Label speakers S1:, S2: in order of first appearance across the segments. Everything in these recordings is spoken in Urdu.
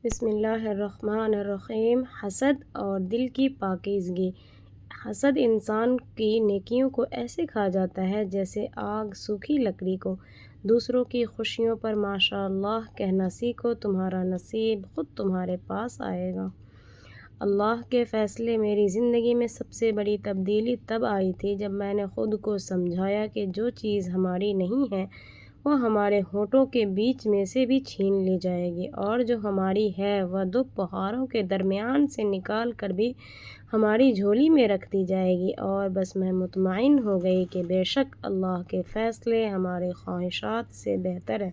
S1: بسم اللہ الرحمن الرحیم۔ حسد اور دل کی پاکیزگی۔ حسد انسان کی نیکیوں کو ایسے کھا جاتا ہے جیسے آگ سوکھی لکڑی کو۔ دوسروں کی خوشیوں پر ماشاء اللہ کہنا سیکھو، تمہارا نصیب خود تمہارے پاس آئے گا۔ اللہ کے فیصلے۔ میری زندگی میں سب سے بڑی تبدیلی تب آئی تھی جب میں نے خود کو سمجھایا کہ جو چیز ہماری نہیں ہے وہ ہمارے ہونٹوں کے بیچ میں سے بھی چھین لی جائے گی، اور جو ہماری ہے وہ دو پہاڑوں کے درمیان سے نکال کر بھی ہماری جھولی میں رکھ دی جائے گی۔ اور بس میں مطمئن ہو گئی کہ بے شک اللہ کے فیصلے ہماری خواہشات سے بہتر ہیں۔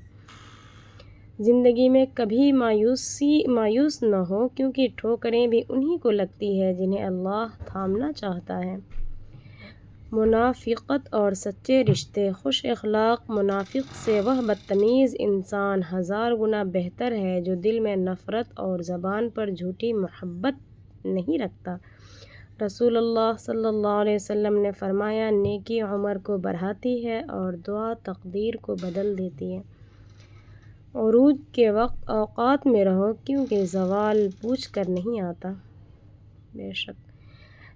S1: زندگی میں کبھی مایوس نہ ہو، کیونکہ ٹھوکریں بھی انہی کو لگتی ہے جنہیں اللہ تھامنا چاہتا ہے۔ منافقت اور سچے رشتے۔ خوش اخلاق منافق سے وہ بدتمیز انسان 1000 گنا بہتر ہے جو دل میں نفرت اور زبان پر جھوٹی محبت نہیں رکھتا۔ رسول اللہ صلی اللہ علیہ وسلم نے فرمایا، نیکی عمر کو بڑھاتی ہے اور دعا تقدیر کو بدل دیتی ہے۔ عروج کے اوقات میں رہو، کیونکہ زوال پوچھ کر نہیں آتا۔ بے شک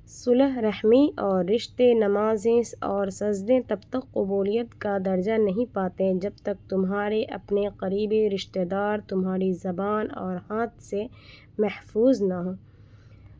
S1: صلح رحمی اور رشتے، نمازیں اور سجدے تب تک قبولیت کا درجہ نہیں پاتے جب تک تمہارے اپنے قریبی رشتہ دار تمہاری زبان اور ہاتھ سے محفوظ نہ ہوں۔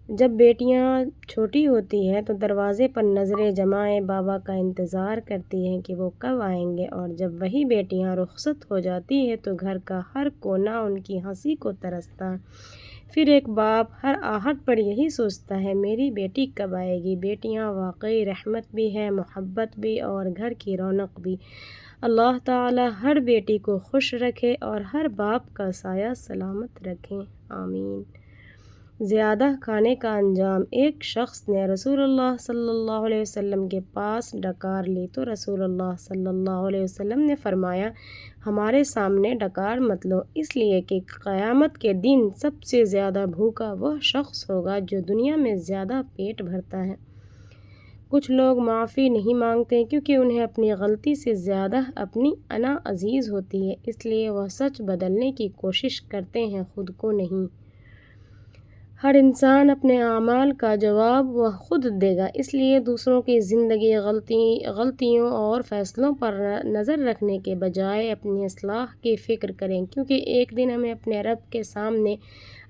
S1: جب بیٹیاں چھوٹی ہوتی ہیں تو دروازے پر نظریں جمائے بابا کا انتظار کرتی ہیں کہ وہ کب آئیں گے، اور جب وہی بیٹیاں رخصت ہو جاتی ہیں تو گھر کا ہر کونا ان کی ہنسی کو ترستا ہے۔ پھر ایک باپ ہر آہٹ پر یہی سوچتا ہے، میری بیٹی کب آئے گی۔ بیٹیاں واقعی رحمت بھی ہیں، محبت بھی، اور گھر کی رونق بھی۔ اللہ تعالی ہر بیٹی کو خوش رکھے اور ہر باپ کا سایہ سلامت رکھے، آمین۔ زیادہ کھانے کا انجام۔ ایک شخص نے رسول اللہ صلی اللہ علیہ وسلم کے پاس ڈکار لی تو رسول اللہ صلی اللہ علیہ وسلم نے فرمایا، ہمارے سامنے ڈکار مت لو، اس لیے کہ قیامت کے دن سب سے زیادہ بھوکا وہ شخص ہوگا جو دنیا میں زیادہ پیٹ بھرتا ہے۔ کچھ لوگ معافی نہیں مانگتے کیونکہ انہیں اپنی غلطی سے زیادہ اپنی انا عزیز ہوتی ہے، اس لیے وہ سچ بدلنے کی کوشش کرتے ہیں، خود کو نہیں۔ ہر انسان اپنے اعمال کا جواب وہ خود دے گا، اس لیے دوسروں کی زندگی، غلطیوں اور فیصلوں پر نظر رکھنے کے بجائے اپنی اصلاح کی فکر کریں، کیونکہ ایک دن ہمیں اپنے رب کے سامنے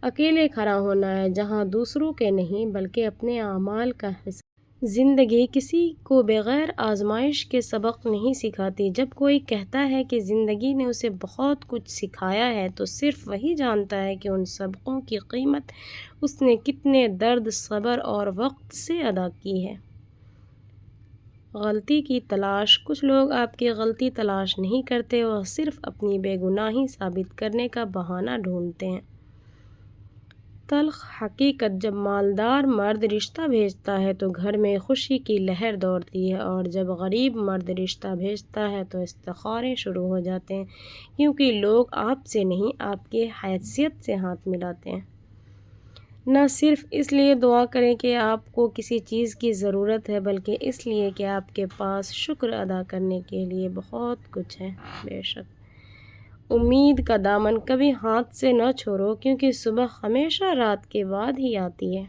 S1: اکیلے کھڑا ہونا ہے، جہاں دوسروں کے نہیں بلکہ اپنے اعمال کا حساب۔ زندگی کسی کو بغیر آزمائش کے سبق نہیں سکھاتی۔ جب کوئی کہتا ہے کہ زندگی نے اسے بہت کچھ سکھایا ہے تو صرف وہی جانتا ہے کہ ان سبقوں کی قیمت اس نے کتنے درد، صبر اور وقت سے ادا کی ہے۔ غلطی کی تلاش۔ کچھ لوگ آپ کی غلطی تلاش نہیں کرتے، وہ صرف اپنی بے گناہی ثابت کرنے کا بہانہ ڈھونڈتے ہیں۔ تلخ حقیقت۔ جب مالدار مرد رشتہ بھیجتا ہے تو گھر میں خوشی کی لہر دوڑتی ہے، اور جب غریب مرد رشتہ بھیجتا ہے تو استخارے شروع ہو جاتے ہیں، کیونکہ لوگ آپ سے نہیں آپ کی حیثیت سے ہاتھ ملاتے ہیں۔ نہ صرف اس لیے دعا کریں کہ آپ کو کسی چیز کی ضرورت ہے، بلکہ اس لیے کہ آپ کے پاس شکر ادا کرنے کے لیے بہت کچھ ہے۔ بے شک امید کا دامن کبھی ہاتھ سے نہ چھوڑو، کیونکہ صبح ہمیشہ رات کے بعد ہی آتی ہے۔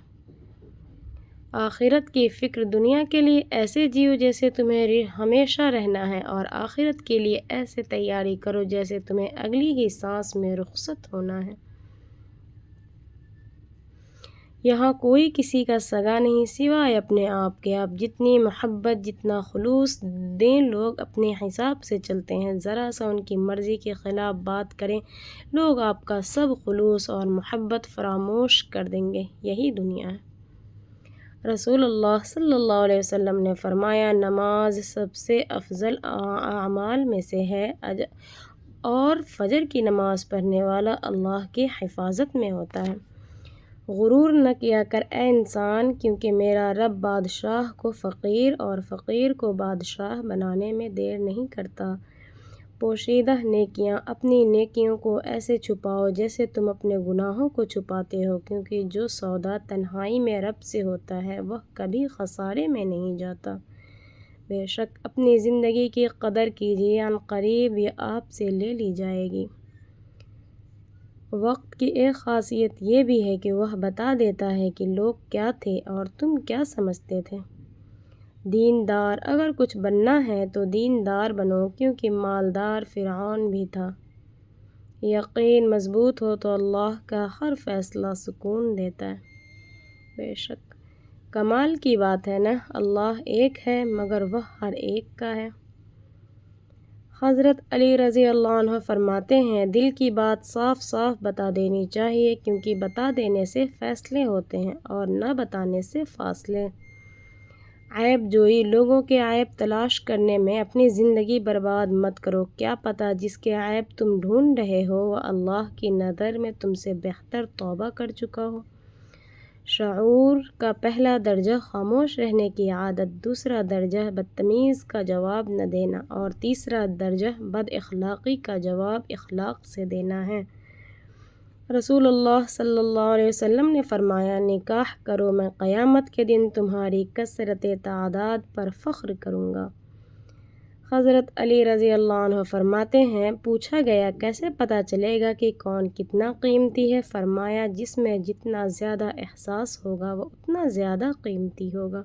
S1: آخرت کی فکر۔ دنیا کے لیے ایسے جیو جیسے تمہیں ہمیشہ رہنا ہے، اور آخرت کے لیے ایسے تیاری کرو جیسے تمہیں اگلی ہی سانس میں رخصت ہونا ہے۔ یہاں کوئی کسی کا سگا نہیں سوائے اپنے آپ کے۔ آپ جتنی محبت، جتنا خلوص دیں، لوگ اپنے حساب سے چلتے ہیں۔ ذرا سا ان کی مرضی کے خلاف بات کریں، لوگ آپ کا سب خلوص اور محبت فراموش کر دیں گے۔ یہی دنیا ہے۔ رسول اللہ صلی اللہ علیہ وسلم نے فرمایا، نماز سب سے افضل اعمال میں سے ہے، اور فجر کی نماز پڑھنے والا اللہ کی حفاظت میں ہوتا ہے۔ غرور نہ کیا کر اے انسان، کیونکہ میرا رب بادشاہ کو فقیر اور فقیر کو بادشاہ بنانے میں دیر نہیں کرتا۔ پوشیدہ نیکیاں۔ اپنی نیکیوں کو ایسے چھپاؤ جیسے تم اپنے گناہوں کو چھپاتے ہو، کیونکہ جو سودا تنہائی میں رب سے ہوتا ہے وہ کبھی خسارے میں نہیں جاتا۔ بے شک اپنی زندگی کی قدر کیجیے، عنقریب یہ آپ سے لے لی جائے گی۔ وقت کی ایک خاصیت یہ بھی ہے کہ وہ بتا دیتا ہے کہ لوگ کیا تھے اور تم کیا سمجھتے تھے۔ دیندار، اگر کچھ بننا ہے تو دیندار بنو، کیونکہ مالدار فرعون بھی تھا۔ یقین مضبوط ہو تو اللہ کا ہر فیصلہ سکون دیتا ہے۔ بے شک کمال کی بات ہے نا، اللہ ایک ہے مگر وہ ہر ایک کا ہے۔ حضرت علی رضی اللہ عنہ فرماتے ہیں، دل کی بات صاف صاف بتا دینی چاہیے، کیونکہ بتا دینے سے فیصلے ہوتے ہیں اور نہ بتانے سے فاصلے۔ عیب جوئی، لوگوں کے عیب تلاش کرنے میں اپنی زندگی برباد مت کرو، کیا پتہ جس کے عیب تم ڈھونڈ رہے ہو وہ اللہ کی نظر میں تم سے بہتر توبہ کر چکا ہو۔ شعور کا پہلا درجہ خاموش رہنے کی عادت، دوسرا درجہ بدتمیز کا جواب نہ دینا اور تیسرا درجہ بد اخلاقی کا جواب اخلاق سے دینا ہے۔ رسول اللہ صلی اللہ علیہ وسلم نے فرمایا، نکاح کرو، میں قیامت کے دن تمہاری کثرت تعداد پر فخر کروں گا۔ حضرت علی رضی اللہ عنہ فرماتے ہیں، پوچھا گیا کیسے پتہ چلے گا کہ کون کتنا قیمتی ہے؟ فرمایا، جس میں جتنا زیادہ احساس ہوگا وہ اتنا زیادہ قیمتی ہوگا۔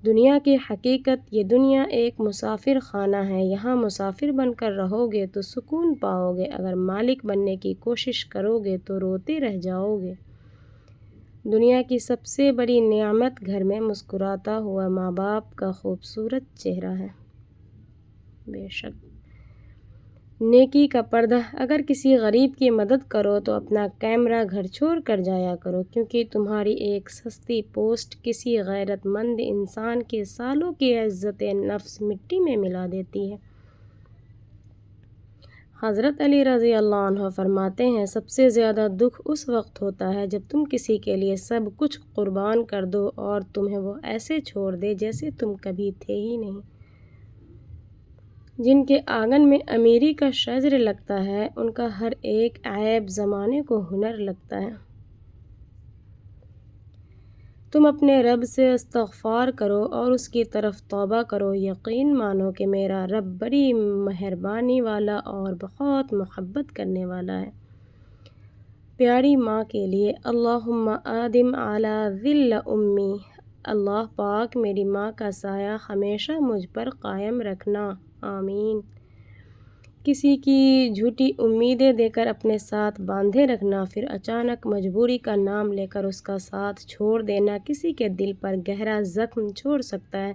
S1: دنیا کی حقیقت، یہ دنیا ایک مسافر خانہ ہے، یہاں مسافر بن کر رہو گے تو سکون پاؤ گے، اگر مالک بننے کی کوشش کرو گے تو روتے رہ جاؤ گے۔ دنیا کی سب سے بڑی نعمت گھر میں مسکراتا ہوا ماں باپ کا خوبصورت چہرہ ہے۔ بے شک نیکی کا پردہ، اگر کسی غریب کی مدد کرو تو اپنا کیمرہ گھر چھوڑ کر جایا کرو، کیونکہ تمہاری ایک سستی پوسٹ کسی غیرت مند انسان کے سالوں کی عزت نفس مٹی میں ملا دیتی ہے۔ حضرت علی رضی اللہ عنہ فرماتے ہیں، سب سے زیادہ دکھ اس وقت ہوتا ہے جب تم کسی کے لیے سب کچھ قربان کر دو اور تمہیں وہ ایسے چھوڑ دے جیسے تم کبھی تھے ہی نہیں۔ جن کے آنگن میں امیری کا شجر لگتا ہے، ان کا ہر ایک عیب زمانے کو ہنر لگتا ہے۔ تم اپنے رب سے استغفار کرو اور اس کی طرف توبہ کرو، یقین مانو کہ میرا رب بڑی مہربانی والا اور بہت محبت کرنے والا ہے۔ پیاری ماں کے لیے، اللہم آدم علی ظل امی، اللہ پاک میری ماں کا سایہ ہمیشہ مجھ پر قائم رکھنا، آمین۔ کسی کی جھوٹی امیدیں دے کر اپنے ساتھ باندھے رکھنا، پھر اچانک مجبوری کا نام لے کر اس کا ساتھ چھوڑ دینا کسی کے دل پر گہرا زخم چھوڑ سکتا ہے۔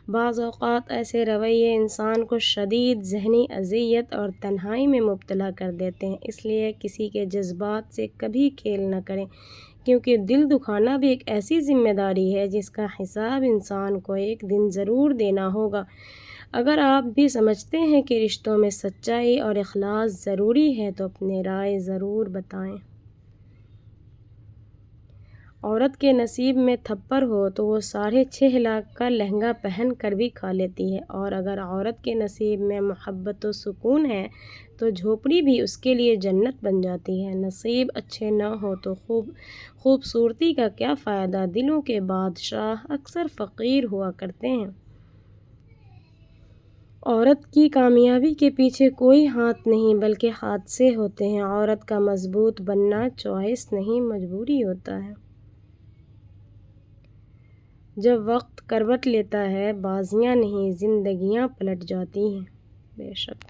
S1: بعض اوقات ایسے رویے انسان کو شدید ذہنی اذیت اور تنہائی میں مبتلا کر دیتے ہیں، اس لیے کسی کے جذبات سے کبھی کھیل نہ کریں، کیونکہ دل دکھانا بھی ایک ایسی ذمہ داری ہے جس کا حساب انسان کو ایک دن ضرور دینا ہوگا۔ اگر آپ بھی سمجھتے ہیں کہ رشتوں میں سچائی اور اخلاص ضروری ہے تو اپنی رائے ضرور بتائیں۔ عورت کے نصیب میں تھپڑ ہو تو وہ 6.5 لاکھ کا لہنگا پہن کر بھی کھا لیتی ہے، اور اگر عورت کے نصیب میں محبت و سکون ہے تو جھوپڑی بھی اس کے لیے جنت بن جاتی ہے۔ نصیب اچھے نہ ہو تو خوبصورتی کا کیا فائدہ؟ دلوں کے بادشاہ اکثر فقیر ہوا کرتے ہیں۔ عورت کی کامیابی کے پیچھے کوئی ہاتھ نہیں بلکہ حادثے ہوتے ہیں۔ عورت کا مضبوط بننا چوائس نہیں، مجبوری ہوتا ہے۔ جب وقت کروٹ لیتا ہے، بازیاں نہیں زندگیاں پلٹ جاتی ہیں۔ بے شک